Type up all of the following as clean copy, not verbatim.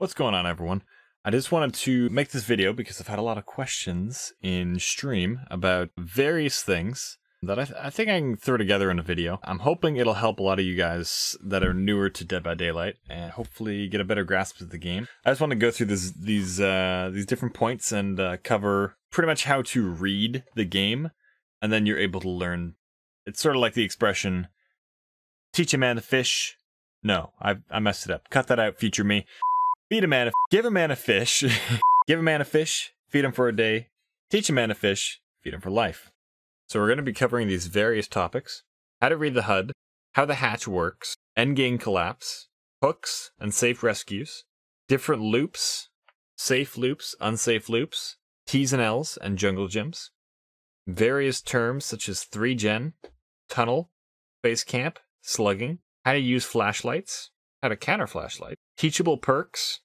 What's going on, everyone? I just wanted to make this video because I've had a lot of questions in stream about various things that I think I can throw together in a video. I'm hoping it'll help a lot of you guys that are newer to Dead by Daylight and hopefully get a better grasp of the game. I just want to go through these different points and cover pretty much how to read the game, and then you're able to learn. It's sort of like the expression, teach a man to fish. No, I messed it up. Cut that out, future me. Feed a man give a man a fish. Give a man a fish, feed him for a day. Teach a man a fish, feed him for life. So we're going to be covering these various topics: how to read the HUD, how the hatch works, endgame collapse, hooks and safe rescues, different loops, safe loops, unsafe loops, T's and L's and jungle gyms, various terms such as 3gen, tunnel, base camp, slugging, how to use flashlights, how to counter flashlight, teachable perks,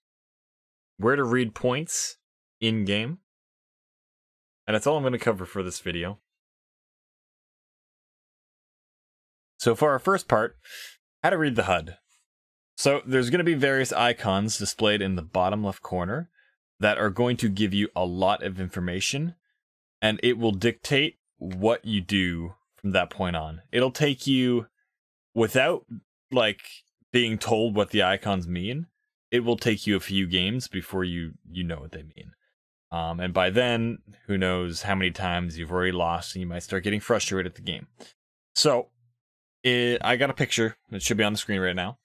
where to read points in-game, and that's all I'm going to cover for this video. So for our first part, how to read the HUD. So there's going to be various icons displayed in the bottom left corner that are going to give you a lot of information, and it will dictate what you do from that point on. It'll take you, without like being told what the icons mean, it will take you a few games before you know what they mean. And by then, who knows how many times you've already lost and you might start getting frustrated at the game. So I got a picture that should be on the screen right now.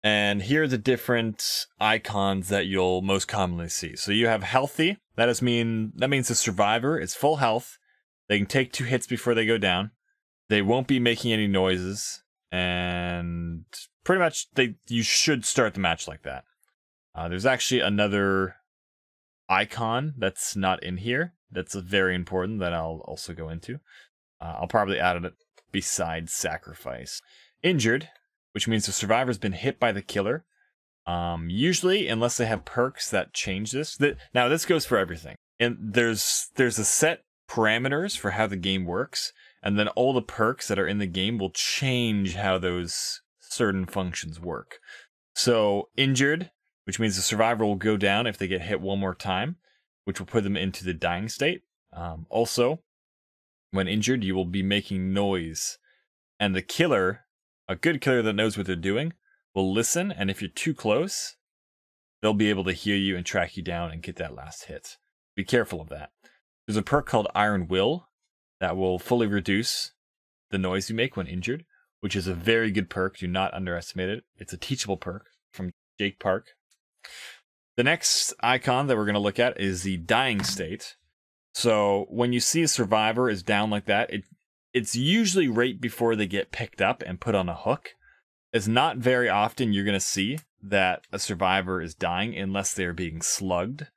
And here are the different icons that you'll most commonly see. So you have healthy. That means the survivor is full health. They can take 2 hits before they go down. They won't be making any noises. And pretty much you should start the match like that. There's actually another icon that's not in here that's very important that I'll also go into. I'll probably add it besides sacrifice. Injured, which means the survivor's been hit by the killer. Usually, unless they have perks that change this. Now, this goes for everything. And there's a set parameters for how the game works, and then all the perks that are in the game will change how those certain functions work. So injured, which means the survivor will go down if they get hit one more time, which will put them into the dying state. Also, when injured, you will be making noise, and the killer, a good killer that knows what they're doing, will listen, and if you're too close, they'll be able to hear you and track you down and get that last hit. Be careful of that. There's a perk called Iron Will that will fully reduce the noise you make when injured, which is a very good perk. Do not underestimate it. It's a teachable perk from Jake Park. The next icon that we're going to look at is the dying state. So when you see a survivor is down like that, it's usually right before they get picked up and put on a hook. It's not very often you're going to see that a survivor is dying unless they're being slugged.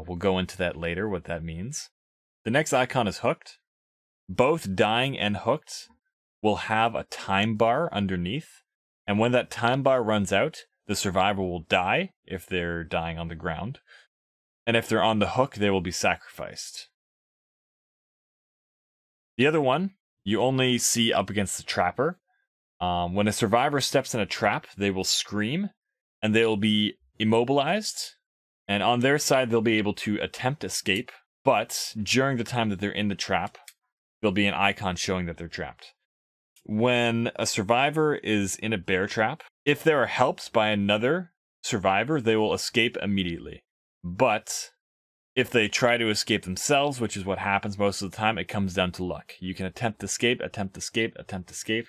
We'll go into that later, what that means. The next icon is hooked. Both dying and hooked will have a time bar underneath, and when that time bar runs out, the survivor will die if they're dying on the ground, and if they're on the hook, they will be sacrificed. The other one you only see up against the trapper. When a survivor steps in a trap, they will scream, and they will be immobilized, and on their side, they'll be able to attempt escape, but during the time that they're in the trap, there'll be an icon showing that they're trapped. When a survivor is in a bear trap, if they are helped by another survivor, they will escape immediately. But if they try to escape themselves, which is what happens most of the time, it comes down to luck. You can attempt escape, attempt escape, attempt escape.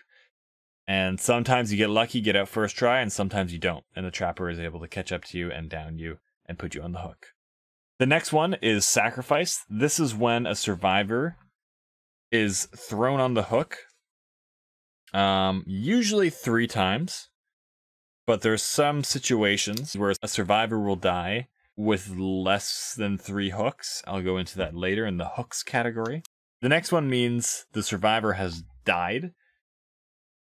And sometimes you get lucky, get out first try, and sometimes you don't. And the trapper is able to catch up to you and down you and put you on the hook. The next one is sacrifice. This is when a survivor is thrown on the hook. Usually 3 times. But there's some situations where a survivor will die with less than 3 hooks. I'll go into that later in the hooks category. The next one means the survivor has died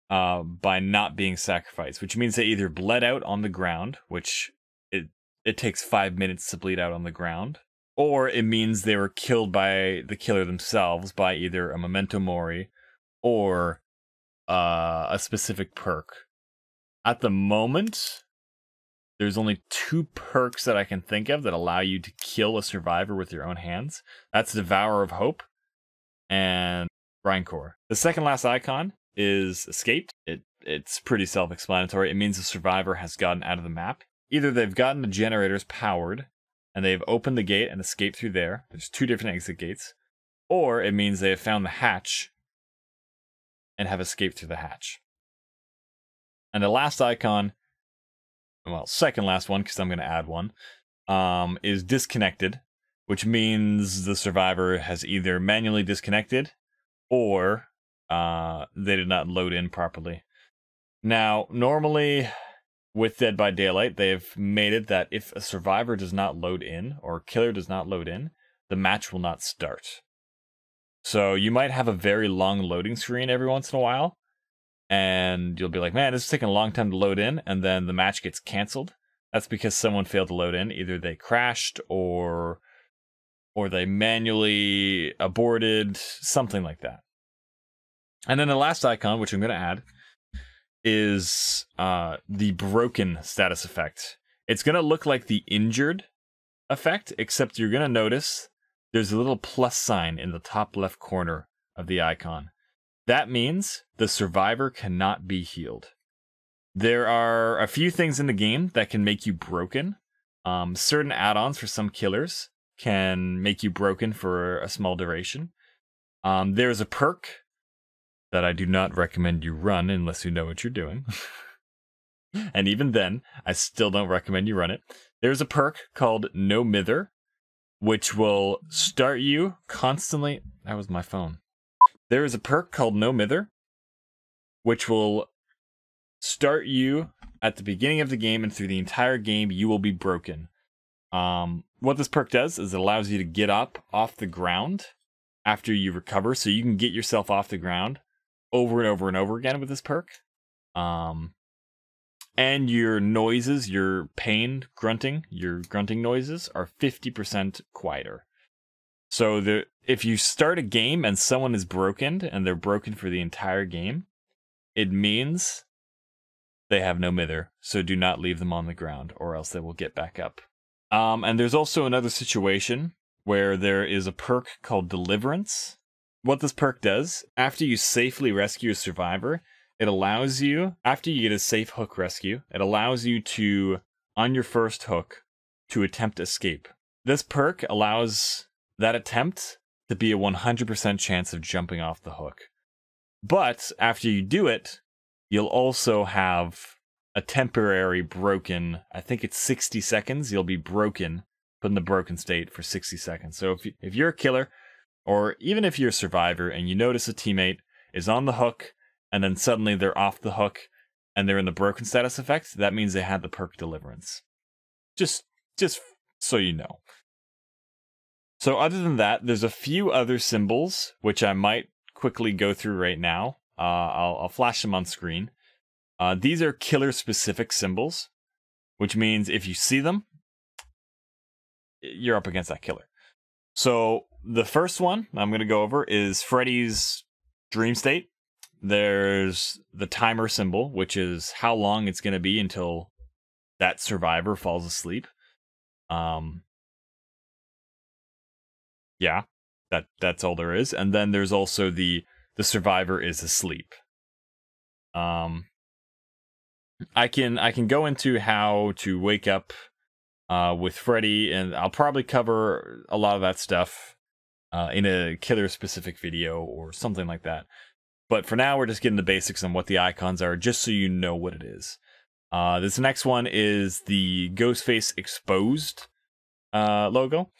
by not being sacrificed, which means they either bled out on the ground, which it takes 5 minutes to bleed out on the ground, or it means they were killed by the killer themselves by either a memento mori or a specific perk. At the moment, there's only 2 perks that I can think of that allow you to kill a survivor with your own hands. That's Devourer of Hope and Grindcore. The second last icon is Escaped. It's pretty self-explanatory. It means the survivor has gotten out of the map. Either they've gotten the generators powered and they've opened the gate and escaped through there. There's 2 different exit gates. Or it means they have found the hatch and have escaped through the hatch. And the last icon, well, second last one, because I'm going to add one, is Disconnected, which means the survivor has either manually disconnected or they did not load in properly. Now, normally with Dead by Daylight, they've made it that if a survivor does not load in, or a killer does not load in, the match will not start. So you might have a very long loading screen every once in a while, and you'll be like, man, this is taking a long time to load in, and then the match gets canceled. That's because someone failed to load in. Either they crashed or they manually aborted, something like that. And then the last icon, which I'm going to add, is the broken status effect. It's going to look like the injured effect, except you're going to notice there's a little plus sign in the top left corner of the icon. That means the survivor cannot be healed. There are a few things in the game that can make you broken. Certain add-ons for some killers can make you broken for a small duration. There's a perk that I do not recommend you run unless you know what you're doing. And even then, I still don't recommend you run it. There's a perk called No Mither, which will start you constantly... That was my phone. There is a perk called No Mither, which will start you at the beginning of the game, and through the entire game, you will be broken. What this perk does is it allows you to get up off the ground after you recover, so you can get yourself off the ground over and over and over again with this perk. And your noises, your pain grunting, your grunting noises are 50% quieter. So if you start a game and someone is broken, and they're broken for the entire game, it means they have no mither, so do not leave them on the ground, or else they will get back up. And there's also another situation where there is a perk called Deliverance. What this perk does, after you safely rescue a survivor, it allows you, after you get a safe hook rescue, it allows you to, on your first hook, to attempt escape. This perk allows that attempt to be a 100% chance of jumping off the hook. But after you do it, you'll also have a temporary broken, I think it's 60 seconds, you'll be broken, put in the broken state for 60 seconds. So if you're a killer, or even if you're a survivor and you notice a teammate is on the hook, and then suddenly they're off the hook, and they're in the broken status effect, that means they had the perk Deliverance. Just so you know. So other than that, there's a few other symbols, which I might quickly go through right now. I'll flash them on screen. These are killer-specific symbols, which means if you see them, you're up against that killer. So the first one I'm going to go over is Freddy's dream state. There's the timer symbol, which is how long it's going to be until that survivor falls asleep. Yeah, that's all there is. And then there's also the survivor is asleep. I can go into how to wake up with Freddy, and I'll probably cover a lot of that stuff in a killer-specific video or something like that. But for now, we're just getting the basics on what the icons are, just so you know what it is. This next one is the Ghostface Exposed logo.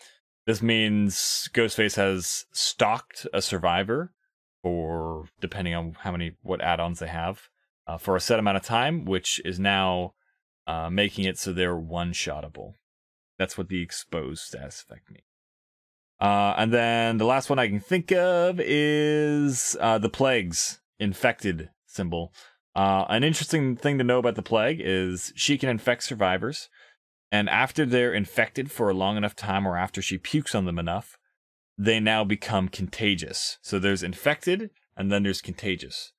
This means Ghostface has stalked a survivor, or depending on what add-ons they have, for a set amount of time, which is now making it so they're one-shottable. That's what the exposed status effect means. And then the last one I can think of is the Plague's infected symbol. An interesting thing to know about the Plague is she can infect survivors, and after they're infected for a long enough time, or after she pukes on them enough, they now become contagious. So there's infected, and then there's contagious.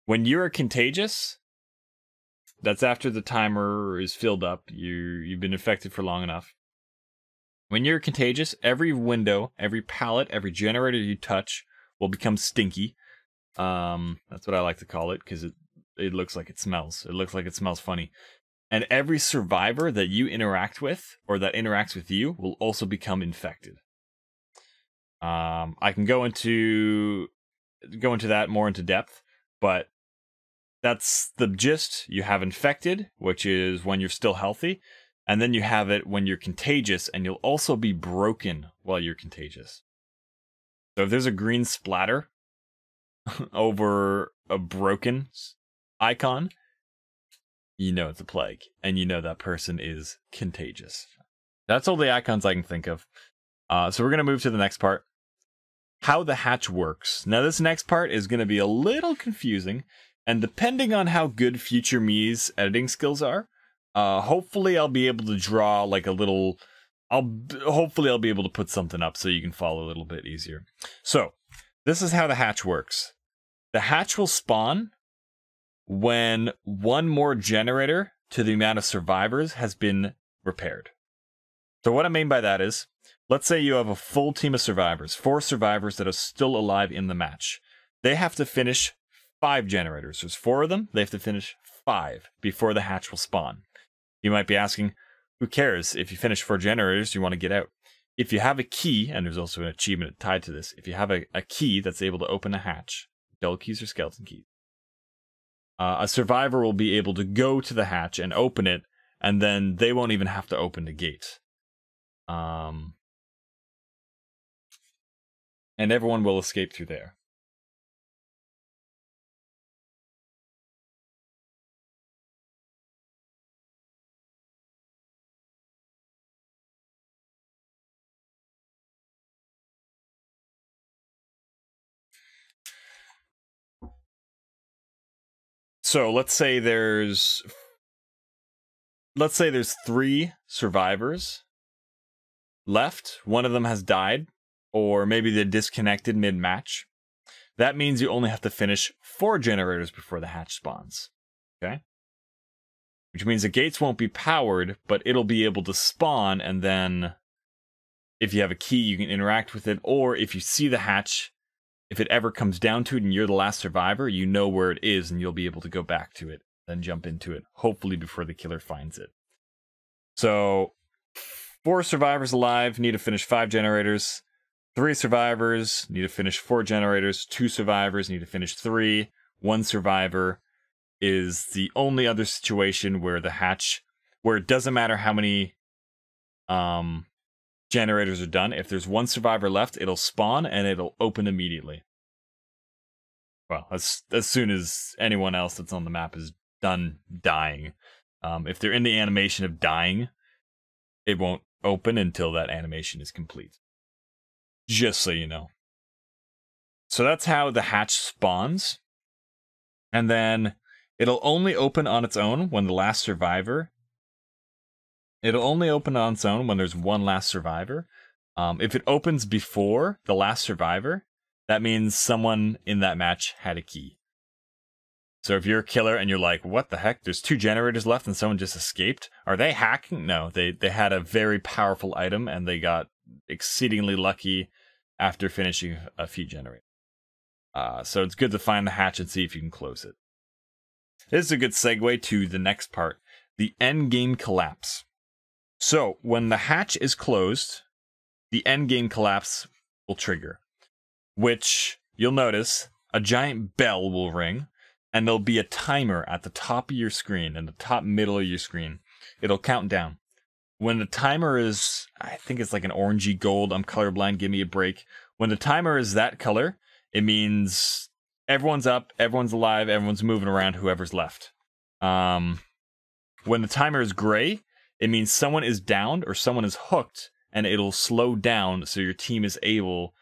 When you're contagious, That's after the timer is filled up. You've been infected for long enough. When you're contagious, every window, every pallet, every generator you touch will become stinky. That's what I like to call it, because it looks like it smells. It looks like it smells funny. And every survivor that you interact with, or that interacts with you, will also become infected. I can go into that more into depth, but that's the gist. You have infected, which is when you're still healthy, and then you have it when you're contagious, and you'll also be broken while you're contagious. So if there's a green splatter over a broken icon, you know it's a plague, and you know that person is contagious. That's all the icons I can think of. So we're going to move to the next part. How the hatch works. Now this next part is going to be a little confusing, and depending on how good future me's editing skills are, hopefully I'll be able to draw like a little... hopefully I'll be able to put something up so you can follow a little bit easier. So, this is how the hatch works. The hatch will spawn when one more generator to the amount of survivors has been repaired. So what I mean by that is, let's say you have a full team of survivors, 4 survivors that are still alive in the match. They have to finish 5 generators. There's 4 of them. They have to finish 5 before the hatch will spawn. You might be asking, who cares? If you finish 4 generators, you want to get out. If you have a key, and there's also an achievement tied to this, if you have a key that's able to open a hatch, dull keys or skeleton keys, a survivor will be able to go to the hatch and open it, and then they won't even have to open the gate. And everyone will escape through there. So let's say there's 3 survivors left. One of them has died, or maybe they're disconnected mid-match. That means you only have to finish 4 generators before the hatch spawns. Okay? Which means the gates won't be powered, but it'll be able to spawn, and then if you have a key, you can interact with it, or if you see the hatch, if it ever comes down to it and you're the last survivor, you know where it is and you'll be able to go back to it, then jump into it, hopefully before the killer finds it. So, 4 survivors alive need to finish 5 generators. 3 survivors need to finish 4 generators. 2 survivors need to finish 3. 1 survivor is the only other situation where the hatch, where it doesn't matter how many generators are done. If there's 1 survivor left, it'll spawn and it'll open immediately. Well, as soon as anyone else that's on the map is done dying. If they're in the animation of dying, it won't open until that animation is complete. Just so you know. So that's how the hatch spawns. And then it'll only open on its own when the last survivor... It'll only open on its own when there's 1 last survivor. If it opens before the last survivor, that means someone in that match had a key. So if you're a killer and you're like, what the heck? There's 2 generators left and someone just escaped? Are they hacking? No, they had a very powerful item and they got exceedingly lucky after finishing a few generators. So it's good to find the hatch and see if you can close it. This is a good segue to the next part, the end game collapse. So when the hatch is closed, the end game collapse will trigger, which you'll notice a giant bell will ring and there'll be a timer at the top of your screen, in the top middle of your screen. It'll count down. When the timer is, I think it's like an orangey gold, I'm colorblind, give me a break. When the timer is that color, it means everyone's up, everyone's alive, everyone's moving around, whoever's left. When the timer is gray, it means someone is downed or someone is hooked, and it'll slow down so your team is able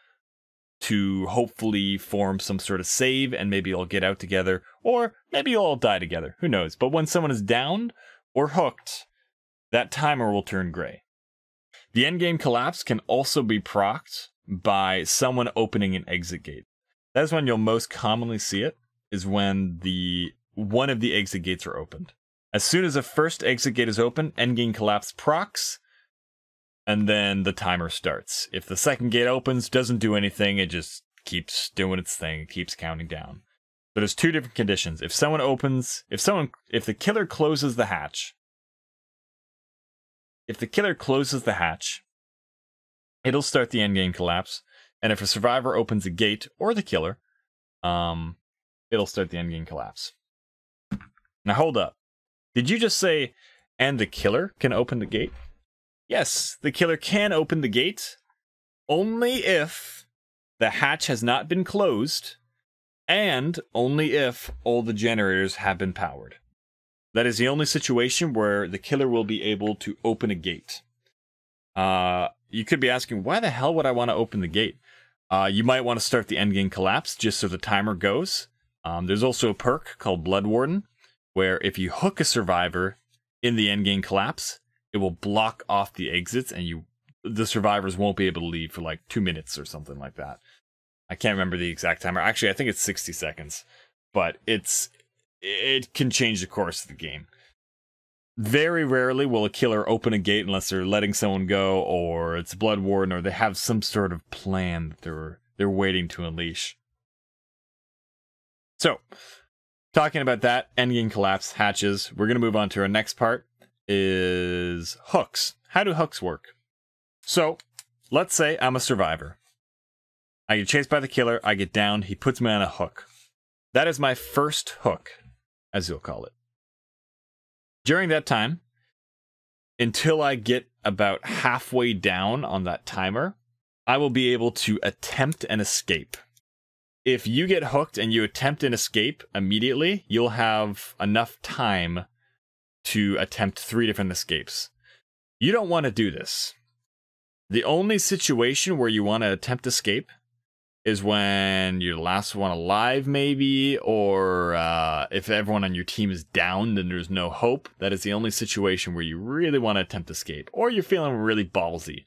to hopefully form some sort of save, and maybe you'll get out together, or maybe you'll all die together, who knows. But when someone is downed or hooked, that timer will turn gray. The endgame collapse can also be procced by someone opening an exit gate. That's when you'll most commonly see it, is when one of the exit gates are opened. As soon as the first exit gate is open, endgame collapse procs, and then the timer starts. If the second gate opens, doesn't do anything, it just keeps doing its thing, it keeps counting down. But there's two different conditions. If the killer closes the hatch, it'll start the endgame collapse. And if a survivor opens a gate, or the killer, it'll start the endgame collapse. Now hold up. Did you just say, and the killer can open the gate? Yes, the killer can open the gate, only if the hatch has not been closed, and only if all the generators have been powered. That is the only situation where the killer will be able to open a gate. You could be asking, why the hell would I want to open the gate? You might want to start the endgame collapse just so the timer goes. There's also a perk called Blood Warden, where if you hook a survivor in the endgame collapse, it will block off the exits and the survivors won't be able to leave for like 2 minutes or something like that. I can't remember the exact timer. Actually, I think it's 60 seconds, but it can change the course of the game. Very rarely will a killer open a gate unless they're letting someone go, or it's Blood Warden, or they have some sort of plan that they're waiting to unleash. So, talking about that, endgame collapse, hatches, we're going to move on to our next part, is hooks. How do hooks work? So, let's say I'm a survivor. I get chased by the killer, I get downed, he puts me on a hook. That is my first hook, as you'll call it. During that time, until I get about halfway down on that timer, I will be able to attempt an escape. If you get hooked and you attempt an escape immediately, you'll have enough time to attempt 3 different escapes. You don't want to do this. The only situation where you want to attempt escape is when you're the last one alive, maybe, or if everyone on your team is down, then there's no hope. That is the only situation where you really want to attempt escape, or you're feeling really ballsy.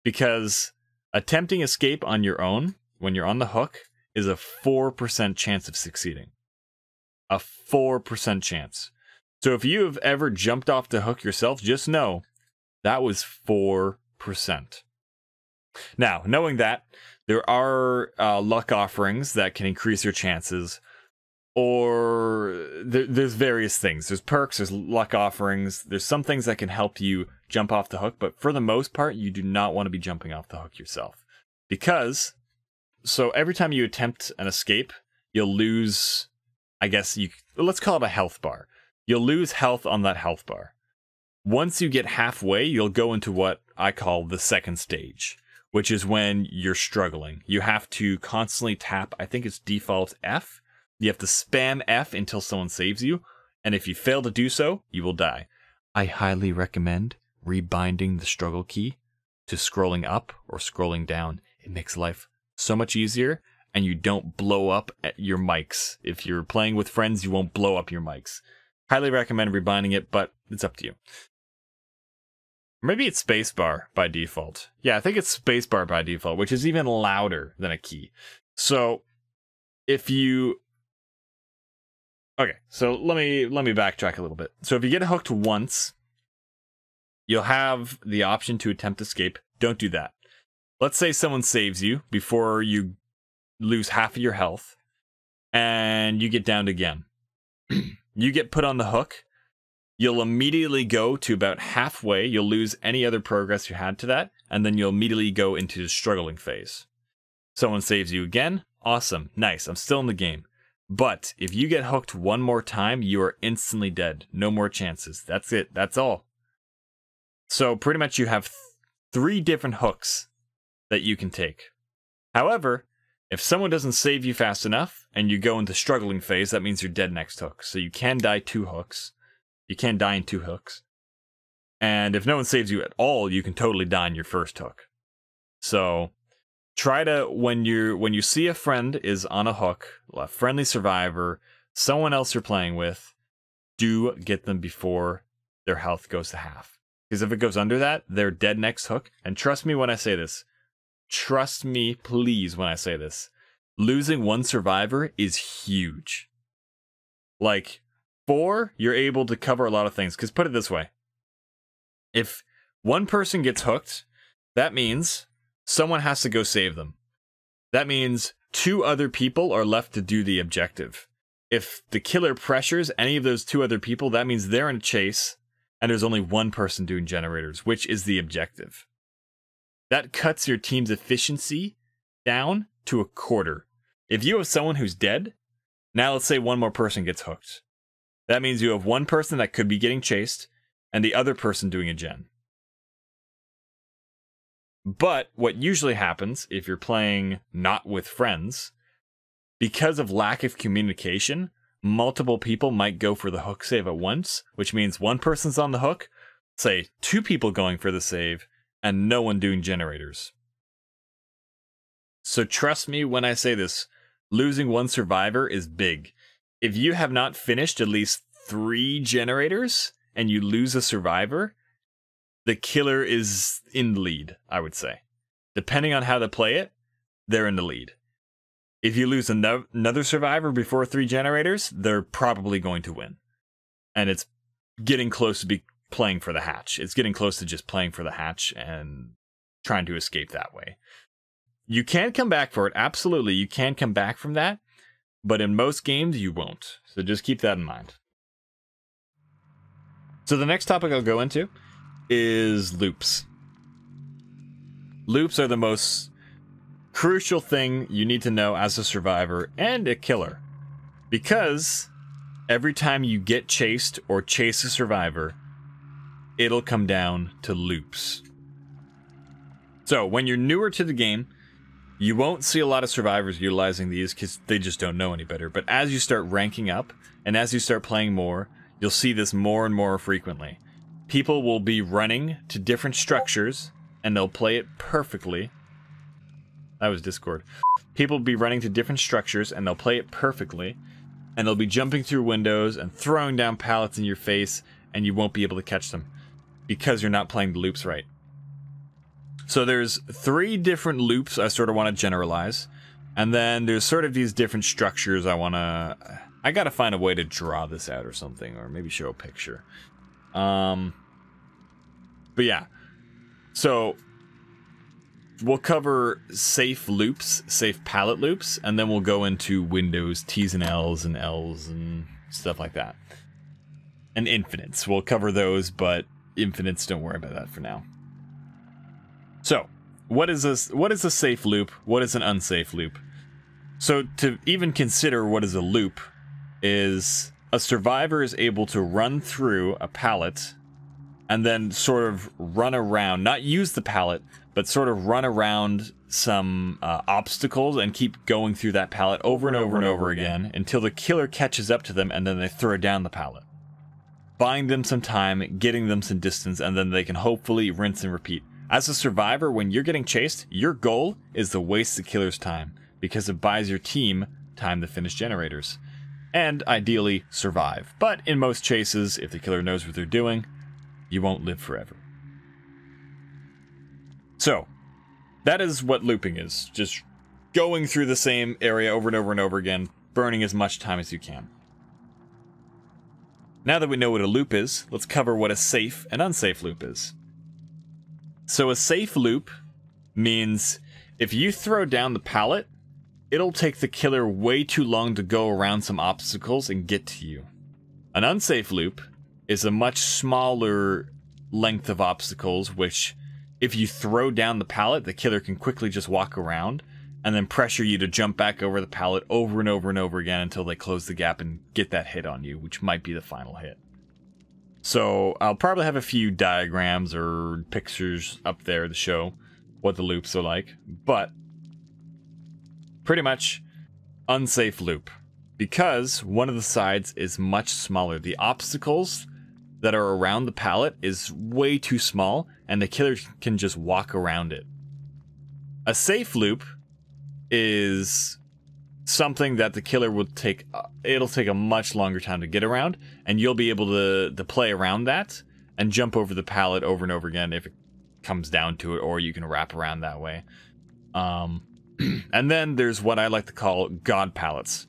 Because attempting escape on your own, when you're on the hook, is a 4% chance of succeeding. A 4% chance. So if you have ever jumped off the hook yourself, just know that was 4%. Now, knowing that, there are luck offerings that can increase your chances, or there's various things. There's perks, there's luck offerings, there's some things that can help you jump off the hook, but for the most part, you do not want to be jumping off the hook yourself. Because, so every time you attempt an escape, you'll lose, let's call it a health bar. You'll lose health on that health bar. Once you get halfway, you'll go into what I call the second stage, which is when you're struggling. You have to constantly tap, I think it's default F. You have to spam F until someone saves you, and if you fail to do so, you will die. I highly recommend rebinding the struggle key to scrolling up or scrolling down. It makes life so much easier, and you don't blow up at your mics. If you're playing with friends, you won't blow up your mics. Highly recommend rebinding it, but it's up to you. Maybe it's spacebar by default. Yeah, I think it's spacebar by default, which is even louder than a key. So, if you... Okay, so let me backtrack a little bit. So if you get hooked once, you'll have the option to attempt escape. Don't do that. Let's say someone saves you before you lose half of your health, and you get downed again. You get put on the hook. You'll immediately go to about halfway. You'll lose any other progress you had to that, and then you'll immediately go into the struggling phase. Someone saves you again. Awesome. Nice. I'm still in the game. But if you get hooked one more time, you are instantly dead. No more chances. That's it. That's all. So pretty much you have 3 different hooks that you can take. However, if someone doesn't save you fast enough and you go into struggling phase, that means you're dead next hook. So you can die 2 hooks. You can die in 2 hooks. And if no one saves you at all, you can totally die in your first hook. So try to, when you see a friend is on a hook, a friendly survivor, someone else you're playing with, do get them before their health goes to half. Because if it goes under that, they're dead next hook. And trust me when I say this. Trust me, please, when I say this. Losing 1 survivor is huge. Like, 4, you're able to cover a lot of things. Because put it this way. If one person gets hooked, that means someone has to go save them. That means 2 other people are left to do the objective. If the killer pressures any of those 2 other people, that means they're in a chase, and there's only 1 person doing generators, which is the objective. That cuts your team's efficiency down to a quarter. If you have someone who's dead, now let's say 1 more person gets hooked. That means you have 1 person that could be getting chased, and the other person doing a gen. But what usually happens if you're playing not with friends, because of lack of communication, multiple people might go for the hook save at once, which means 1 person's on the hook, say 2 people going for the save, and no one doing generators. So trust me when I say this, losing 1 survivor is big. If you have not finished at least 3 generators, and you lose a survivor, the killer is in the lead, I would say. Depending on how they play it, they're in the lead. If you lose another survivor before 3 generators, they're probably going to win. And it's getting close to be playing for the hatch. It's getting close to just playing for the hatch and trying to escape that way. You can come back for it, absolutely, you can come back from that, but in most games you won't. So just keep that in mind. So the next topic I'll go into is loops. Loops are the most crucial thing you need to know as a survivor and a killer. Because every time you get chased or chase a survivor, it'll come down to loops. So when you're newer to the game, you won't see a lot of survivors utilizing these because they just don't know any better. But as you start ranking up and as you start playing more, you'll see this more and more frequently. People will be running to different structures and they'll play it perfectly. That was Discord. People will be running to different structures and they'll play it perfectly. And they'll be jumping through windows and throwing down pallets in your face and you won't be able to catch them because you're not playing the loops right. So there's 3 different loops I sort of want to generalize. And then there's sort of these different structures I gotta find a way to draw this out or something, or maybe show a picture. But yeah. So we'll cover safe loops, safe pallet loops, and then we'll go into windows, T's and L's and stuff like that. And infinites. We'll cover those, but infinites, don't worry about that for now. So, what is a safe loop? What is an unsafe loop? So to even consider what is a loop is a survivor is able to run through a pallet and then sort of run around, not use the pallet, but sort of run around some obstacles and keep going through that pallet over and over and over again until the killer catches up to them and then they throw down the pallet. Buying them some time, getting them some distance, and then they can hopefully rinse and repeat. As a survivor, when you're getting chased, your goal is to waste the killer's time because it buys your team time to finish generators. And ideally, survive. But in most chases, if the killer knows what they're doing, you won't live forever. So, that is what looping is. Just going through the same area over and over and over again, burning as much time as you can. Now that we know what a loop is, let's cover what a safe and unsafe loop is. So a safe loop means if you throw down the pallet, it'll take the killer way too long to go around some obstacles and get to you. An unsafe loop is a much smaller length of obstacles, which if you throw down the pallet, the killer can quickly just walk around and then pressure you to jump back over the pallet over and over and over again until they close the gap and get that hit on you, which might be the final hit. So I'll probably have a few diagrams or pictures up there to show what the loops are like, but pretty much unsafe loop because one of the sides is much smaller. The obstacles that are around the pallet is way too small and the killer can just walk around it. A safe loop is something that the killer will take, it'll take a much longer time to get around, and you'll be able to play around that and jump over the pallet over and over again if it comes down to it, or you can wrap around that way. And then there's what I like to call god pallets.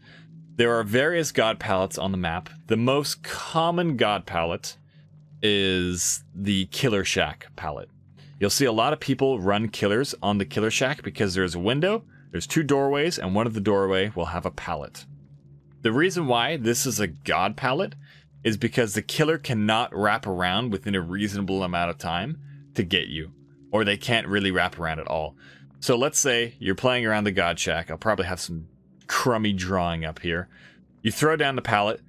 There are various god palettes on the map. The most common god palette is the Killer Shack palette. You'll see a lot of people run killers on the Killer Shack because there's a window, there's 2 doorways, and one of the doorway will have a pallet. The reason why this is a god palette is because the killer cannot wrap around within a reasonable amount of time to get you, or they can't really wrap around at all. So let's say you're playing around the god shack. I'll probably have some crummy drawing up here. You throw down the pallet,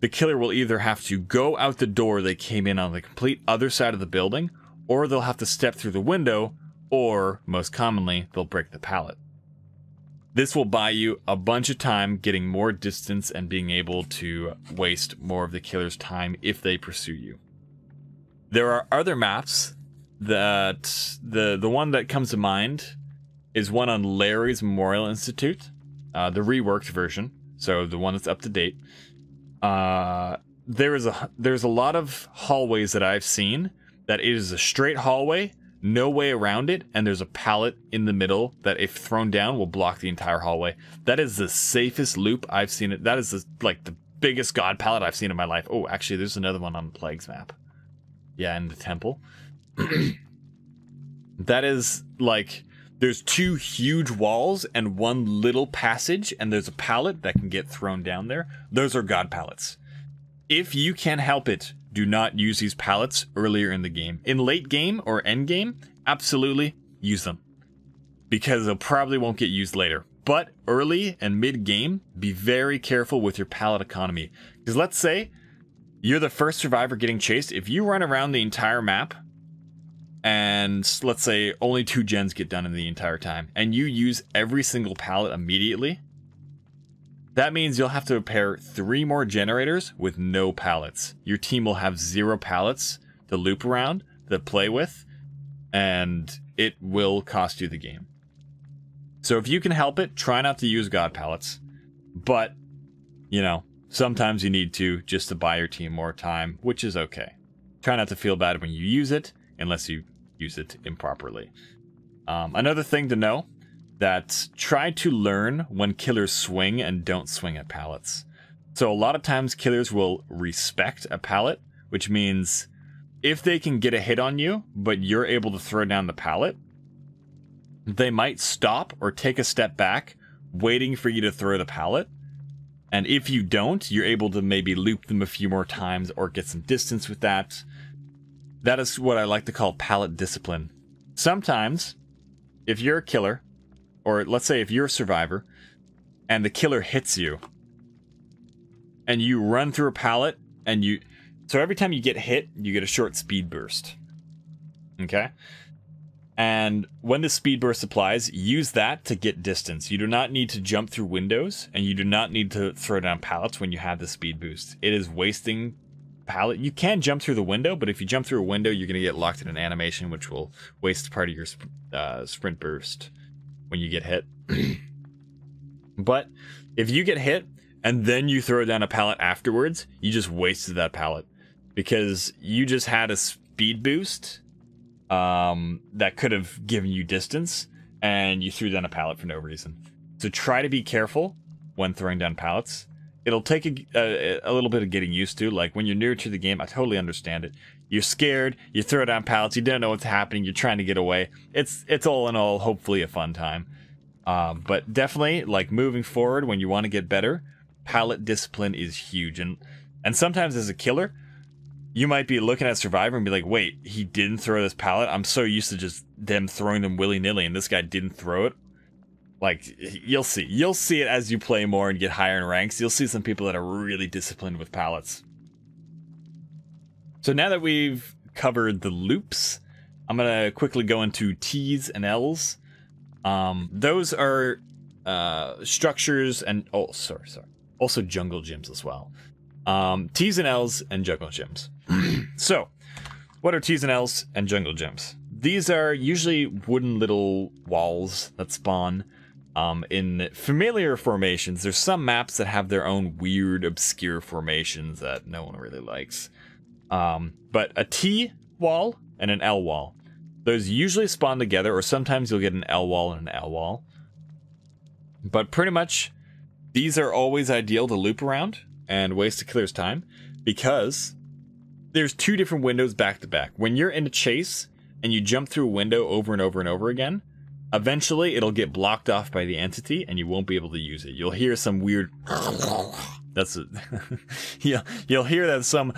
the killer will either have to go out the door they came in on the complete other side of the building, or they'll have to step through the window, or, most commonly, they'll break the pallet. This will buy you a bunch of time getting more distance and being able to waste more of the killer's time if they pursue you. There are other maps that the one that comes to mind is one on Larry's Memorial Institute, the reworked version, so the one that's up to date. There's a lot of hallways that I've seen that it is a straight hallway, no way around it, and there's a pallet in the middle that if thrown down will block the entire hallway. That is the safest loop I've seen. That is like the biggest god pallet I've seen in my life. Oh, actually, there's another one on the Plagues map. Yeah, in the temple. That is like, there's 2 huge walls and 1 little passage, and there's a pallet that can get thrown down there. Those are god pallets. If you can help it, do not use these pallets earlier in the game. In late game or end game, absolutely use them, because they probably won't get used later. But early and mid game, be very careful with your pallet economy. Because let's say you're the first survivor getting chased. If you run around the entire map, and let's say only 2 gens get done in the entire time, and you use every single pallet immediately, that means you'll have to repair 3 more generators with no pallets. Your team will have 0 pallets to loop around, to play with, and it will cost you the game. So if you can help it, try not to use god pallets. But, you know, sometimes you need to, just to buy your team more time, which is okay. Try not to feel bad when you use it, unless you use it improperly. Another thing to know, that try to learn when killers swing and don't swing at pallets. So a lot of times killers will respect a pallet, which means if they can get a hit on you, but you're able to throw down the pallet, they might stop or take a step back, waiting for you to throw the pallet. And if you don't, you're able to maybe loop them a few more times or get some distance with that. That is what I like to call pallet discipline. Sometimes, if you're a killer, or let's say if you're a survivor, and the killer hits you, and you run through a pallet, and so every time you get hit, you get a short speed burst. Okay? And when the speed burst applies, use that to get distance. You do not need to jump through windows, and you do not need to throw down pallets when you have the speed boost. It is wasting pallet. You can jump through the window, but if you jump through a window, you're going to get locked in an animation, which will waste part of your sprint burst when you get hit. But if you get hit, and then you throw down a pallet afterwards, you just wasted that pallet. Because you just had a speed boost that could have given you distance, and you threw down a pallet for no reason. So try to be careful when throwing down pallets. It'll take a little bit of getting used to. Like when you're newer to the game, I totally understand it. You're scared, you throw down pallets, you don't know what's happening, you're trying to get away. It's all in all hopefully a fun time. But definitely, like moving forward, when you want to get better, pallet discipline is huge. And sometimes as a killer, you might be looking at Survivor and be like, wait, he didn't throw this pallet? I'm so used to just them throwing them willy-nilly, and this guy didn't throw it. Like, you'll see. You'll see it as you play more and get higher in ranks. You'll see some people that are really disciplined with pallets. So now that we've covered the loops, I'm going to quickly go into T's and L's. Those are structures and... Oh, sorry. Also jungle gyms as well. T's and L's and jungle gyms. So, what are T's and L's and jungle gyms? These are usually wooden little walls that spawn in familiar formations. There's some maps that have their own weird, obscure formations that no one really likes. But a T wall and an L wall. Those usually spawn together, or sometimes you'll get an L wall and an L wall. But pretty much, These are always ideal to loop around and waste a killer's time because there's two different windows back to back. When you're in a chase and you jump through a window over and over and over again, eventually it'll get blocked off by the entity and you won't be able to use it. You'll hear some weird that's it. You'll hear that some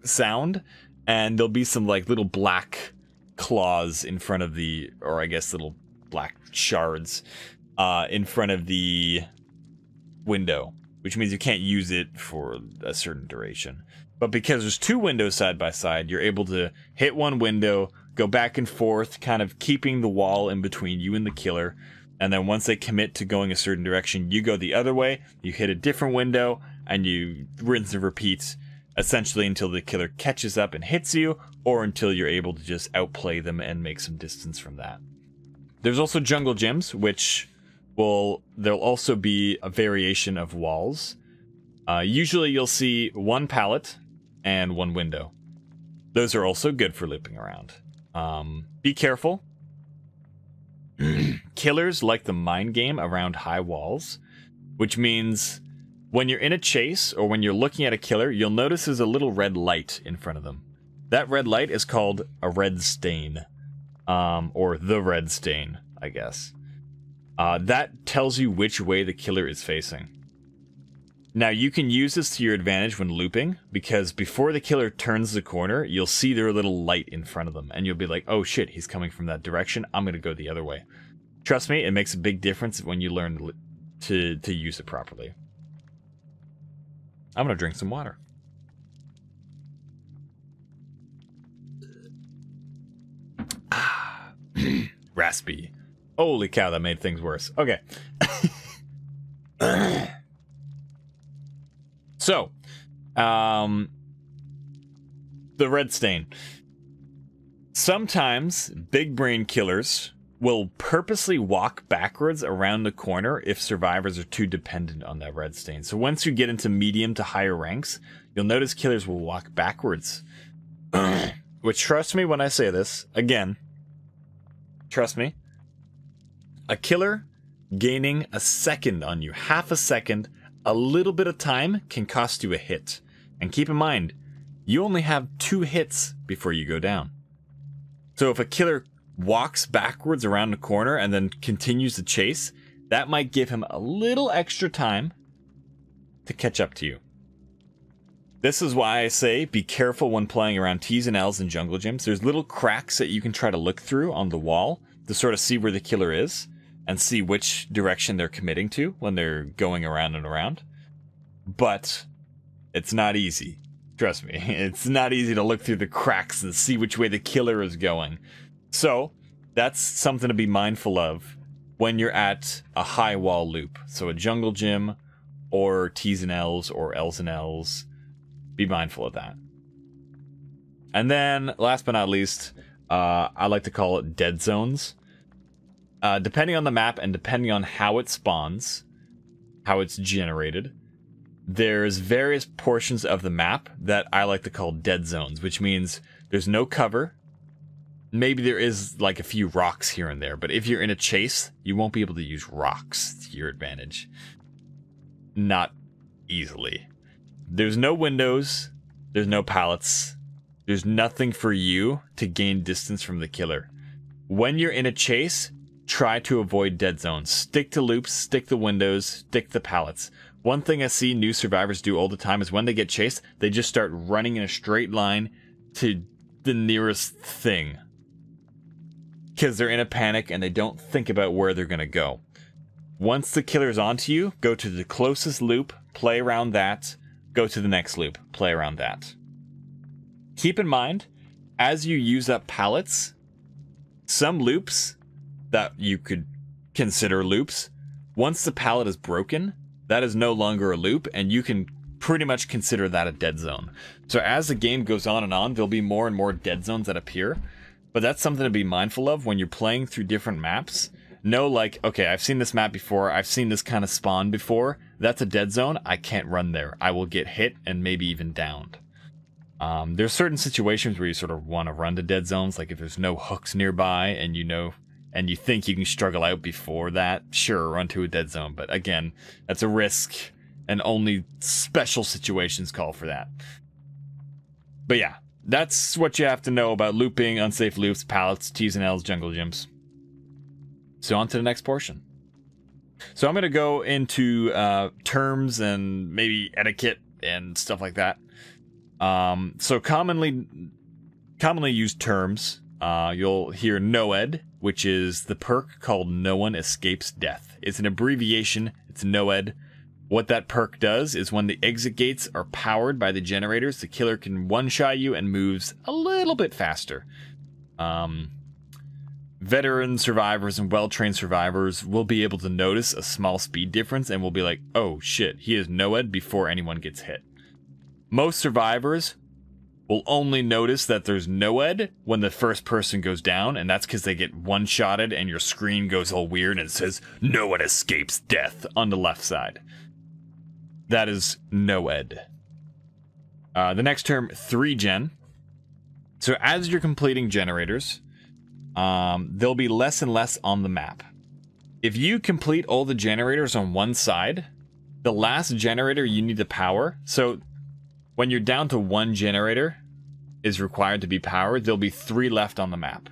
sound, and there'll be some like little black claws in front of the, or I guess little black shards in front of the window, which means you can't use it for a certain duration. But because there's two windows side by side, you're able to hit one window, go back and forth, kind of keeping the wall in between you and the killer. And then once they commit to going a certain direction, you go the other way, you hit a different window, and you rinse and repeat, essentially until the killer catches up and hits you, or until you're able to just outplay them and make some distance from that. There's also jungle gyms, which there'll also be a variation of walls. Usually you'll see one pallet and one window. Those are also good for looping around. Be careful. Killers like the mind game around high walls, which means when you're in a chase or when you're looking at a killer, you'll notice there's a little red light in front of them. That red light is called a red stain, or the red stain, I guess. That tells you which way the killer is facing. Now, you can use this to your advantage when looping, because before the killer turns the corner, you'll see their little light in front of them, and you'll be like, oh shit, he's coming from that direction, I'm gonna go the other way. Trust me, it makes a big difference when you learn to use it properly. I'm gonna drink some water. Raspy. Holy cow, that made things worse. Okay. So, the red stain. Sometimes big brain killers will purposely walk backwards around the corner if survivors are too dependent on that red stain. So once you get into medium to higher ranks, you'll notice killers will walk backwards. Which, trust me when I say this, again, trust me, a killer gaining a second on you, half a second, a little bit of time can cost you a hit. And keep in mind, you only have 2 hits before you go down. So if a killer walks backwards around the corner and then continues to chase, that might give him a little extra time to catch up to you. This is why I say be careful when playing around T's and L's in jungle gyms. There's little cracks that you can try to look through on the wall to sort of see where the killer is and see which direction they're committing to when they're going around and around. But it's not easy. Trust me, it's not easy to look through the cracks and see which way the killer is going. So that's something to be mindful of when you're at a high wall loop. So a jungle gym or T's and L's or L's and L's. Be mindful of that. And then, last but not least, I like to call it dead zones. Depending on the map and depending on how it spawns, how it's generated, there's various portions of the map that I like to call dead zones, which means there's no cover. Maybe there is like a few rocks here and there, but if you're in a chase, you won't be able to use rocks to your advantage. Not easily. There's no windows, there's no pallets, there's nothing for you to gain distance from the killer. When you're in a chase, try to avoid dead zones. Stick to loops, stick to windows, stick to pallets. One thing I see new survivors do all the time is when they get chased, they just start running in a straight line to the nearest thing. Because they're in a panic and they don't think about where they're going to go. Once the killer's onto you, go to the closest loop, play around that, go to the next loop, play around that. Keep in mind, as you use up pallets, some loops that you could consider loops, once the pallet is broken, that is no longer a loop, and you can pretty much consider that a dead zone. So as the game goes on, there'll be more and more dead zones that appear, but that's something to be mindful of when you're playing through different maps. Know, like, okay, I've seen this map before, I've seen this kind of spawn before, that's a dead zone, I can't run there. I will get hit and maybe even downed. There's certain situations where you sort of want to run to dead zones, like if there's no hooks nearby and you know and you think you can struggle out before that, sure, run to a dead zone. But again, that's a risk, and only special situations call for that. But yeah, that's what you have to know about looping, unsafe loops, pallets, T's and L's, jungle gyms. So on to the next portion. So I'm going to go into terms and maybe etiquette and stuff like that. So commonly used terms, you'll hear NOED, which is the perk called No One Escapes Death. It's an abbreviation, it's NOED. What that perk does is when the exit gates are powered by the generators, the killer can one-shot you and moves a little bit faster. Veteran survivors and well-trained survivors will be able to notice a small speed difference and will be like, oh shit, he is NOED before anyone gets hit. Most survivors will only notice that there's NOED when the first person goes down, and that's because they get one-shotted and your screen goes all weird and it says, no one escapes death on the left side. That is NOED. The next term, 3gen. So as you're completing generators, there'll be less and less on the map. If you complete all the generators on one side, the last generator you need to power, so when you're down to one generator is required to be powered, there'll be 3 left on the map.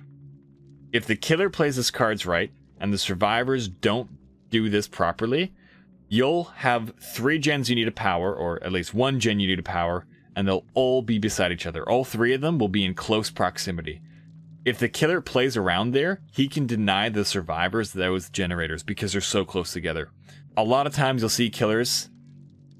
If the killer plays his cards right, and the survivors don't do this properly, you'll have 3 gens you need to power, or at least 1 gen you need to power, and they'll all be beside each other. All 3 of them will be in close proximity. If the killer plays around there, he can deny the survivors those generators because they're so close together. A lot of times you'll see killers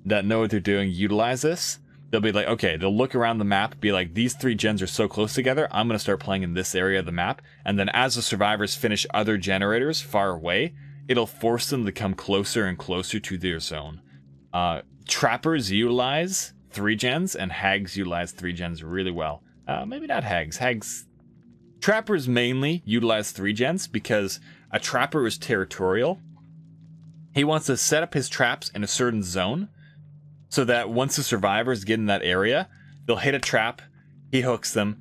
that know what they're doing utilize this. They'll be like, okay, they'll look around the map, be like, these 3 gens are so close together, I'm going to start playing in this area of the map. And then as the survivors finish other generators far away, it'll force them to come closer and closer to their zone. Trappers utilize 3 gens, and hags utilize 3 gens really well. Maybe not hags. Trappers mainly utilize 3 gens because a trapper is territorial. He wants to set up his traps in a certain zone, so that once the survivors get in that area, they'll hit a trap, he hooks them,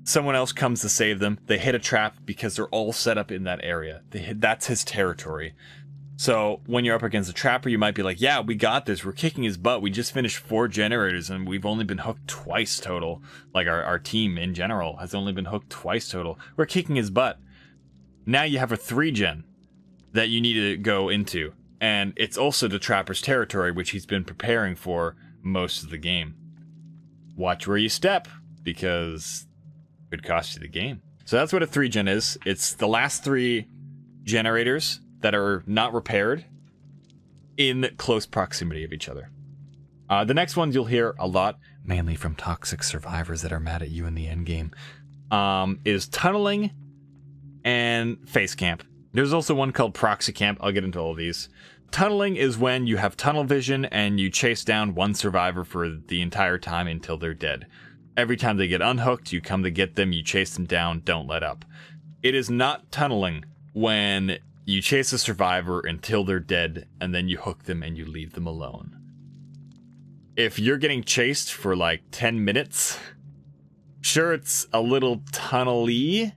someone else comes to save them, they hit a trap because they're all set up in that area. That's his territory. So when you're up against a trapper, you might be like, yeah, we got this, we're kicking his butt, we just finished 4 generators and we've only been hooked twice total. Like our team in general has only been hooked twice total. We're kicking his butt. Now you have a 3 gen that you need to go into. And it's also the trapper's territory, which he's been preparing for most of the game. Watch where you step, because it could cost you the game. So that's what a 3 gen is. It's the last 3 generators that are not repaired in close proximity of each other. The next ones you'll hear a lot, mainly from toxic survivors that are mad at you in the end game, is tunneling and face camp. There's also one called proxy camp. I'll get into all of these. Tunneling is when you have tunnel vision and you chase down one survivor for the entire time until they're dead. Every time they get unhooked, you come to get them, you chase them down, don't let up. It is not tunneling when you chase a survivor until they're dead and then you hook them and you leave them alone. If you're getting chased for like 10 minutes, sure, it's a little tunnel-y,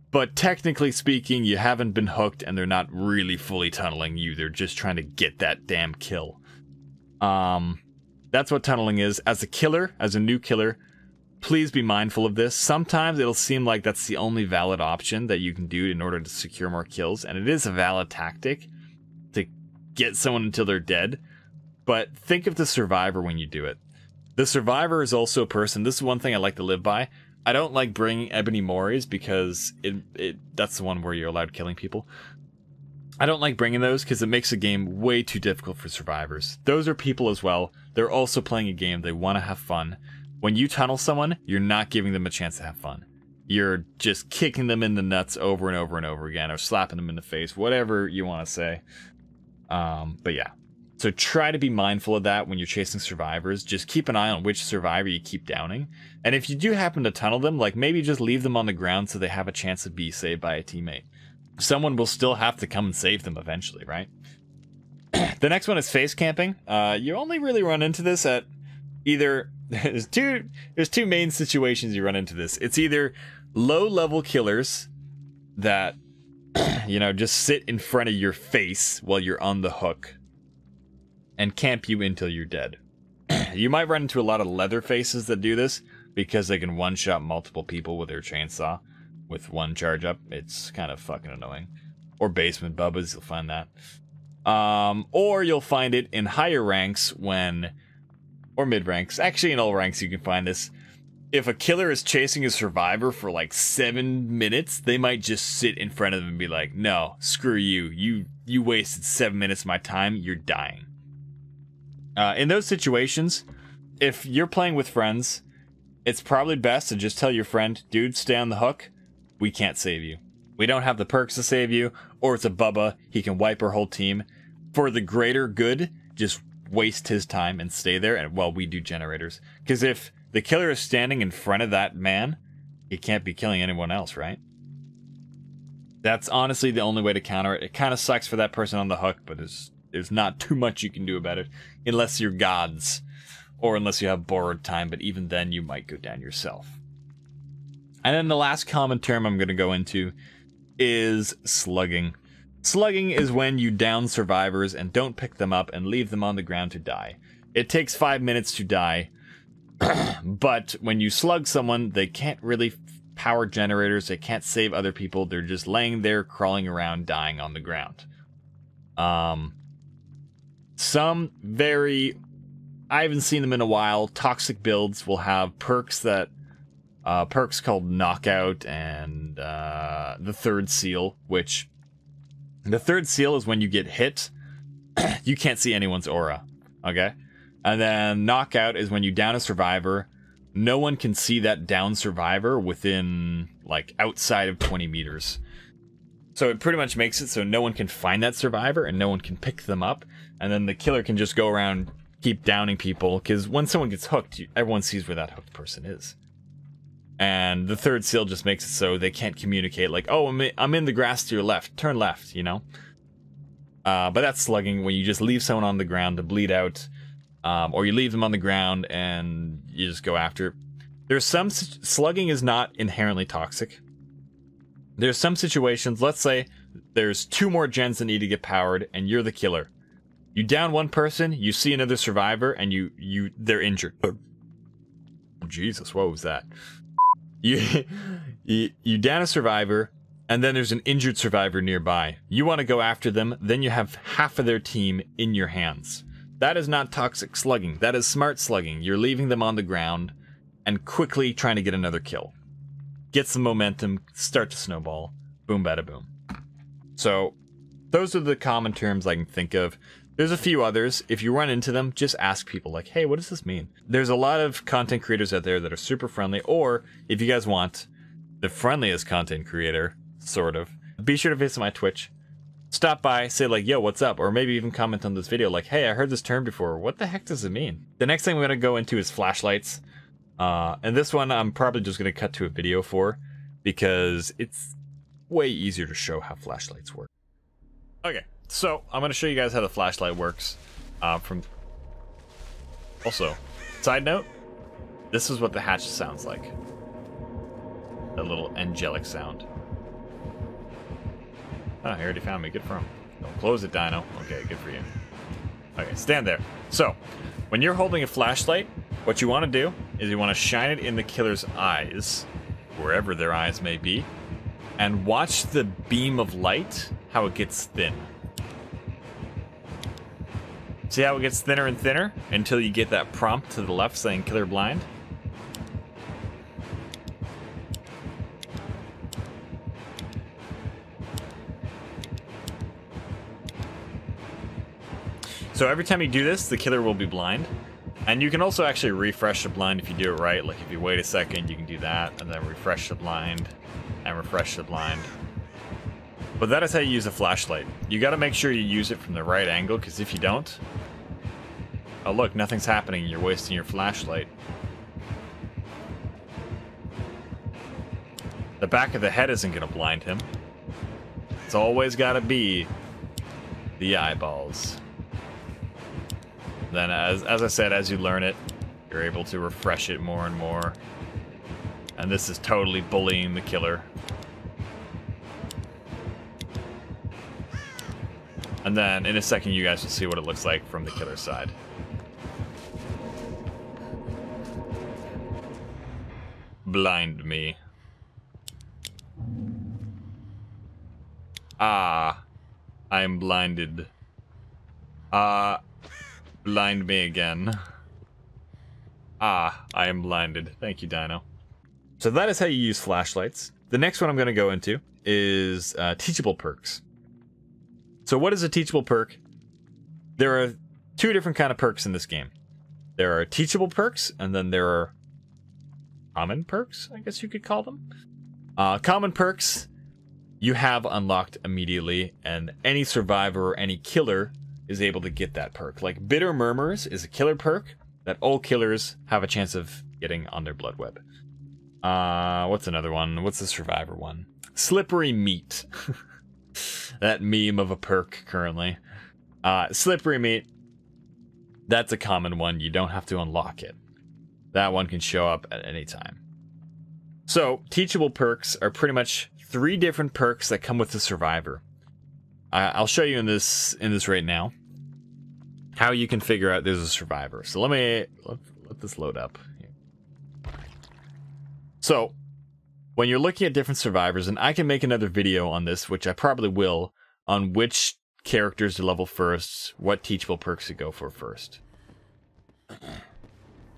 but technically speaking, you haven't been hooked and they're not really fully tunneling you. They're just trying to get that damn kill. That's what tunneling is. As a killer, as a new killer, please be mindful of this. Sometimes it'll seem like that's the only valid option that you can do in order to secure more kills. And it is a valid tactic to get someone until they're dead. But think of the survivor when you do it. The survivor is also a person. This is one thing I like to live by. I don't like bringing Ebony Moris because that's the one where you're allowed killing people. I don't like bringing those because it makes the game way too difficult for survivors. Those are people as well. They're also playing a game. They want to have fun. When you tunnel someone, you're not giving them a chance to have fun. You're just kicking them in the nuts over and over and over again, or slapping them in the face, whatever you want to say. But yeah. So try to be mindful of that when you're chasing survivors. Just keep an eye on which survivor you keep downing. And if you do happen to tunnel them, like maybe just leave them on the ground so they have a chance to be saved by a teammate. Someone will still have to come and save them eventually, right? The next one is face camping. You only really run into this at either... There's two main situations you run into this. It's either low-level killers that you know, just sit in front of your face while you're on the hook and camp you until you're dead. You might run into a lot of leather faces that do this because they can one-shot multiple people with their chainsaw with one charge up. It's kind of fucking annoying. Or basement bubbas, you'll find that. Or you'll find it in higher ranks when... Or mid-ranks. Actually, in all ranks you can find this. If a killer is chasing a survivor for like 7 minutes, they might just sit in front of them and be like, no, screw you. You wasted 7 minutes of my time. You're dying. In those situations, if you're playing with friends, it's probably best to just tell your friend, dude, stay on the hook. We can't save you. We don't have the perks to save you, or it's a Bubba. He can wipe our whole team. For the greater good, just waste his time and stay there and while we do generators. Because if the killer is standing in front of that man, he can't be killing anyone else, right? That's honestly the only way to counter it. It kind of sucks for that person on the hook, but there's not too much you can do about it. Unless you're gods. Or unless you have borrowed time, but even then you might go down yourself. And then the last common term I'm going to go into is slugging. Slugging is when you down survivors and don't pick them up and leave them on the ground to die. It takes 5 minutes to die, but when you slug someone, they can't really power generators, they can't save other people, they're just laying there, crawling around, dying on the ground. Some very... I haven't seen them in a while. Toxic builds will have perks that... perks called Knockout and the Third Seal, which... The Third Seal is when you get hit, you can't see anyone's aura, okay? And then Knockout is when you down a survivor, no one can see that down survivor within, like, outside of 20 meters. So it pretty much makes it so no one can find that survivor and no one can pick them up, and then the killer can just go around, keep downing people, because when someone gets hooked, everyone sees where that hooked person is. And the Third Seal just makes it so they can't communicate, like, oh, I'm in the grass to your left, turn left, you know? But that's slugging, when you just leave someone on the ground to bleed out, or you leave them on the ground and you just go after. There's some... Slugging is not inherently toxic. There's some situations, let's say there's 2 more gens that need to get powered, and you're the killer. You down one person, you see another survivor, and they're injured. Oh, Jesus, what was that? You down a survivor, and then there's an injured survivor nearby. You want to go after them, then you have half of their team in your hands. That is not toxic slugging. That is smart slugging. You're leaving them on the ground and quickly trying to get another kill. Get some momentum, start to snowball. Boom, bada boom. So, those are the common terms I can think of. There's a few others. If you run into them, just ask people like, hey, what does this mean? There's a lot of content creators out there that are super friendly, or if you guys want the friendliest content creator, sort of, be sure to visit my Twitch. Stop by, say like, yo, what's up? Or maybe even comment on this video like, hey, I heard this term before. What the heck does it mean? The next thing we're going to go into is flashlights. And this one I'm probably just going to cut to a video for, because it's way easier to show how flashlights work. Okay. So, I'm going to show you guys how the flashlight works. Also, side note, this is what the hatch sounds like. That little angelic sound. Oh, he already found me. Good for him. Don't close it, Dino. Okay, good for you. Okay, stand there. So, when you're holding a flashlight, what you want to do is you want to shine it in the killer's eyes, wherever their eyes may be, and watch the beam of light, how it gets thin. See how it gets thinner and thinner until you get that prompt to the left saying killer blind? So every time you do this, the killer will be blind. And you can also actually refresh the blind if you do it right. Like if you wait a second, you can do that, and then refresh the blind, and refresh the blind. But that is how you use a flashlight. You gotta make sure you use it from the right angle, because if you don't... Oh look, nothing's happening, you're wasting your flashlight. The back of the head isn't gonna blind him. It's always gotta be the eyeballs. Then as I said, as you learn it, you're able to refresh it more and more. And this is totally bullying the killer. And then in a second, you guys will see what it looks like from the killer side. Blind me. Ah, I am blinded. Blind me again. Ah, I am blinded. Thank you, Dino. So that is how you use flashlights. The next one I'm going to go into is Teachable Perks. So what is a Teachable Perk? There are two different kind of perks in this game. There are Teachable Perks, and then there are Common Perks, I guess you could call them. Common Perks you have unlocked immediately, and any survivor or any killer is able to get that perk. Like Bitter Murmurs is a killer perk that all killers have a chance of getting on their blood web. What's another one? What's the survivor one? Slippery Meat. That meme of a perk currently. Slippery Meat. That's a common one. You don't have to unlock it. That one can show up at any time. So, Teachable Perks are pretty much 3 different perks that come with the survivor. I'll show you in this right now how you can figure out there's a survivor. So let this load up. So, when you're looking at different survivors, and I can make another video on this, which I probably will, on which characters to level first, what teachable perks to go for first.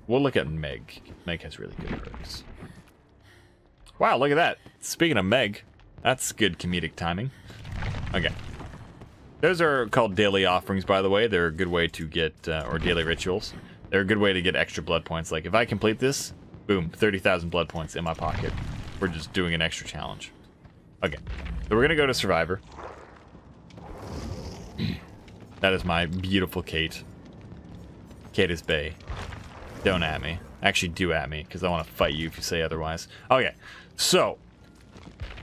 We'll look at Meg. Meg has really good perks. Wow, look at that. Speaking of Meg, that's good comedic timing. Okay. Those are called daily offerings, by the way. They're a good way to get, or daily rituals. They're a good way to get extra blood points. Like, if I complete this, boom, 30,000 blood points in my pocket. We're just doing an extra challenge. Okay, so we're gonna go to Survivor. That is my beautiful Kate. Kate is bae. Don't at me. Actually, do at me, because I want to fight you if you say otherwise. Okay, so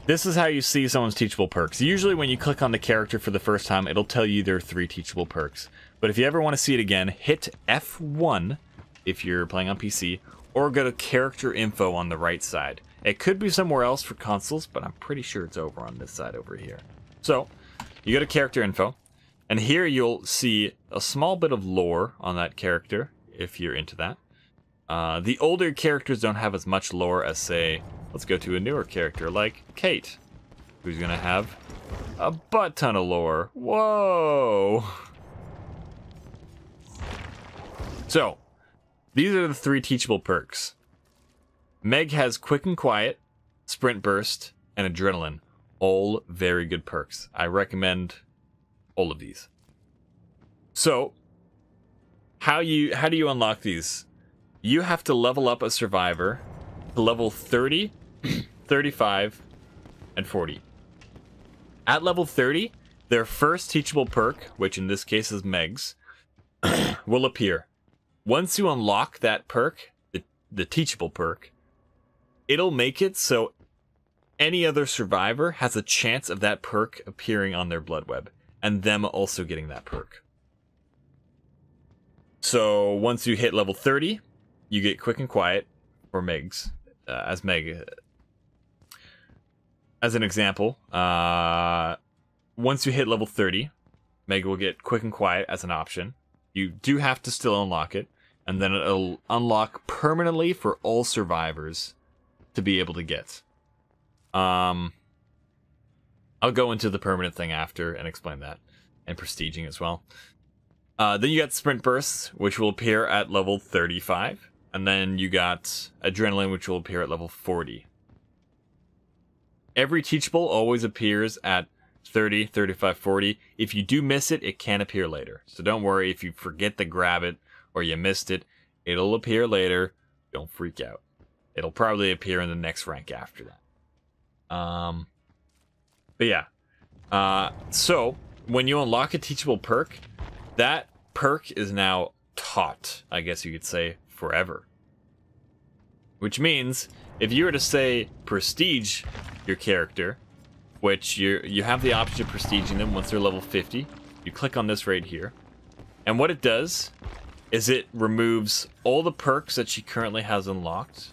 this is how you see someone's teachable perks. Usually when you click on the character for the first time, it'll tell you there are 3 teachable perks. But if you ever want to see it again, hit F1 if you're playing on PC, or go to character info on the right side. It could be somewhere else for consoles, but I'm pretty sure it's over on this side over here. So, you go to character info, and here you'll see a small bit of lore on that character, if you're into that. The older characters don't have as much lore as, say, let's go to a newer character like Kate, who's gonna have a butt ton of lore. Whoa! So, these are the 3 teachable perks. Meg has Quick and Quiet, Sprint Burst, and Adrenaline. All very good perks. I recommend all of these. So, how do you unlock these? You have to level up a survivor to level 30, 35, and 40. At level 30, their first teachable perk, which in this case is Meg's, will appear. Once you unlock that perk, the teachable perk, it'll make it so any other survivor has a chance of that perk appearing on their blood web, and them also getting that perk. So once you hit level 30, you get Quick and Quiet, or Meg's, as Meg. As an example, once you hit level 30, Meg will get Quick and Quiet as an option. You do have to still unlock it, and then it'll unlock permanently for all survivors to be able to get. I'll go into the permanent thing after and explain that, and prestiging as well. Then you got Sprint Bursts, which will appear at level 35, and then you got Adrenaline, which will appear at level 40. Every teachable always appears at 30, 35, 40. If you do miss it, it can appear later. So don't worry if you forget to grab it or you missed it. It'll appear later. Don't freak out. It'll probably appear in the next rank after that. But yeah. So, when you unlock a teachable perk, that perk is now taught, I guess you could say, forever. Which means, if you were to say prestige your character, which you have the option of prestiging them once they're level 50, you click on this right here. And what it does is it removes all the perks that she currently has unlocked,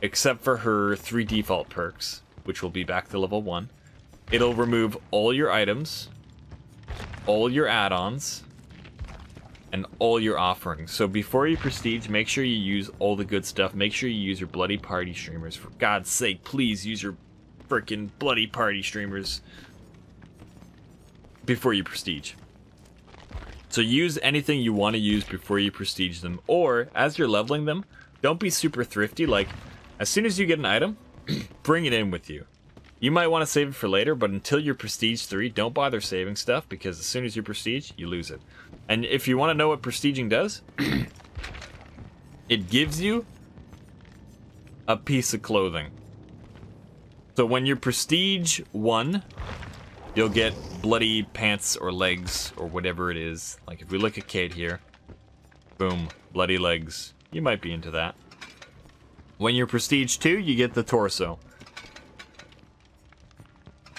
except for her 3 default perks, which will be back to level 1. It'll remove all your items, all your add-ons and all your offerings. So before you prestige, make sure you use all the good stuff. Make sure you use your bloody party streamers. For God's sake, please use your freaking bloody party streamers before you prestige. So use anything you want to use before you prestige them, or as you're leveling them, don't be super thrifty. Like, as soon as you get an item, bring it in with you. You might want to save it for later, but until you're prestige 3, don't bother saving stuff, because as soon as you prestige, you lose it. And if you want to know what prestiging does, it gives you a piece of clothing. So when you're prestige 1, you'll get bloody pants or legs or whatever it is. Like if we look at Kate here, boom, bloody legs. You might be into that. When you're prestige 2, you get the torso.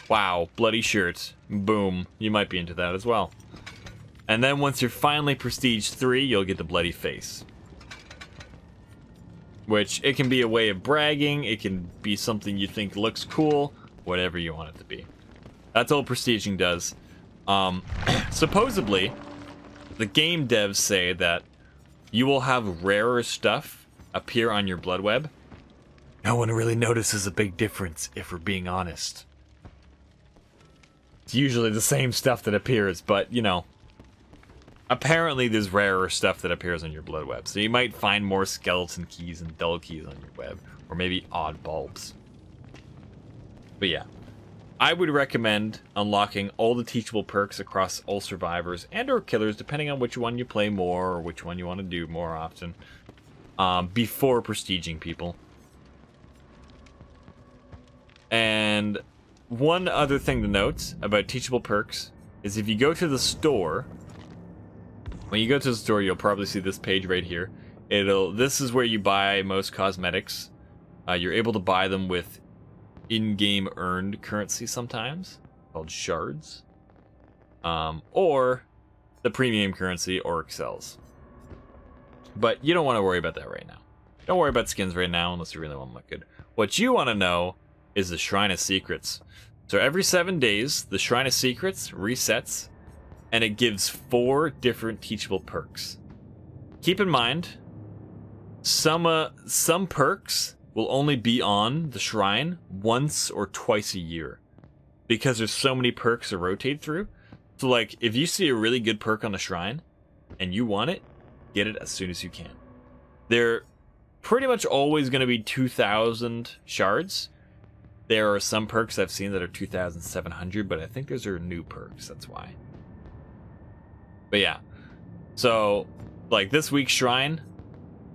Wow, bloody shirt. Boom, you might be into that as well. And then once you're finally prestige 3, you'll get the bloody face. Which, it can be a way of bragging, it can be something you think looks cool, whatever you want it to be. That's all prestiging does. Supposedly, the game devs say that you will have rarer stuff appear on your blood web. No one really notices a big difference, if we're being honest. It's usually the same stuff that appears, but, you know, apparently there's rarer stuff that appears on your blood web. So you might find more skeleton keys and dull keys on your web, or maybe odd bulbs. But yeah. I would recommend unlocking all the teachable perks across all survivors and or killers, depending on which one you play more or which one you want to do more often, before prestiging people. And one other thing to note about teachable perks is if you go to the store, when you go to the store, you'll probably see this page right here. This is where you buy most cosmetics. You're able to buy them with in-game earned currency sometimes, called shards, or the premium currency, or excels. But you don't want to worry about that right now. Don't worry about skins right now unless you really want to look good. What you want to know is the Shrine of Secrets. So every 7 days, the Shrine of Secrets resets, and it gives 4 different teachable perks. Keep in mind, some perks will only be on the shrine once or twice a year, because there's so many perks to rotate through. So like, if you see a really good perk on the shrine and you want it, get it as soon as you can. They're pretty much always going to be 2,000 shards. There are some perks I've seen that are 2,700, but I think those are new perks, that's why. But yeah, so like this week's shrine,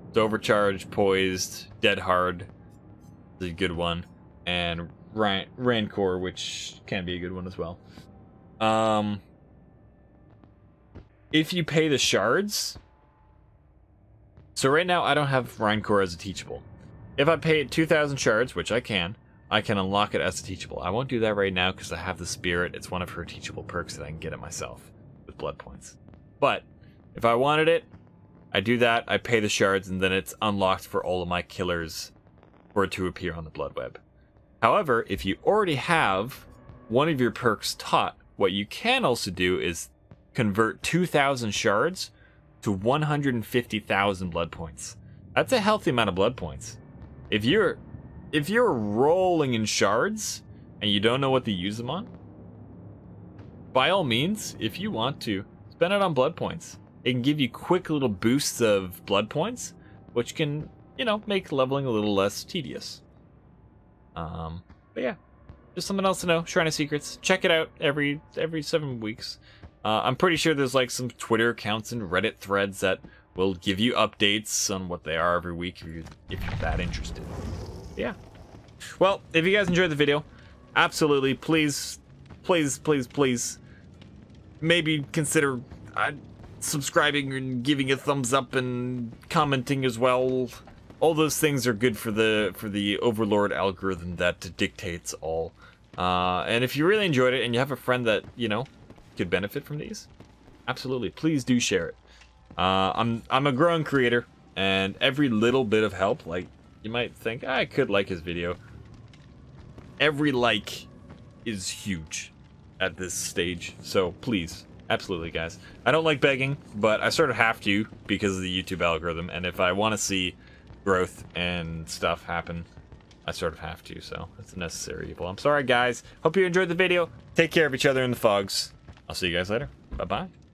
it's Overcharged, Poised, Dead Hard is a good one, and Rancor, which can be a good one as well. If you pay the shards, so right now I don't have Rancor as a teachable. If I pay 2,000 shards, which I can unlock it as a teachable. I won't do that right now because I have the Spirit. It's one of her teachable perks that I can get it myself with blood points. But if I wanted it, I do that, I pay the shards, and then it's unlocked for all of my killers for it to appear on the blood web. However, if you already have one of your perks taught, what you can also do is convert 2,000 shards to 150,000 blood points. That's a healthy amount of blood points. If you're rolling in shards and you don't know what to use them on, by all means, if you want to, spend it on blood points. It can give you quick little boosts of blood points, which can, you know, make leveling a little less tedious. But yeah, just something else to know. Shrine of Secrets. Check it out every 7 weeks. I'm pretty sure there's like some Twitter accounts and Reddit threads that will give you updates on what they are every week if you're that interested. Yeah. Well, if you guys enjoyed the video, absolutely, please, maybe consider subscribing and giving a thumbs up and commenting as well. All those things are good for the Overlord algorithm that dictates all. And if you really enjoyed it and you have a friend that, you know, could benefit from these, absolutely, please do share it. I'm a growing creator, and every little bit of help, like, you might think, I could like his video. Every like is huge at this stage, so please Absolutely, guys. I don't like begging, but I sort of have to because of the YouTube algorithm, and if I want to see growth and stuff happen, I sort of have to, so it's a necessary evil. I'm sorry, guys. Hope you enjoyed the video. Take care of each other in the fogs. I'll see you guys later. Bye-bye.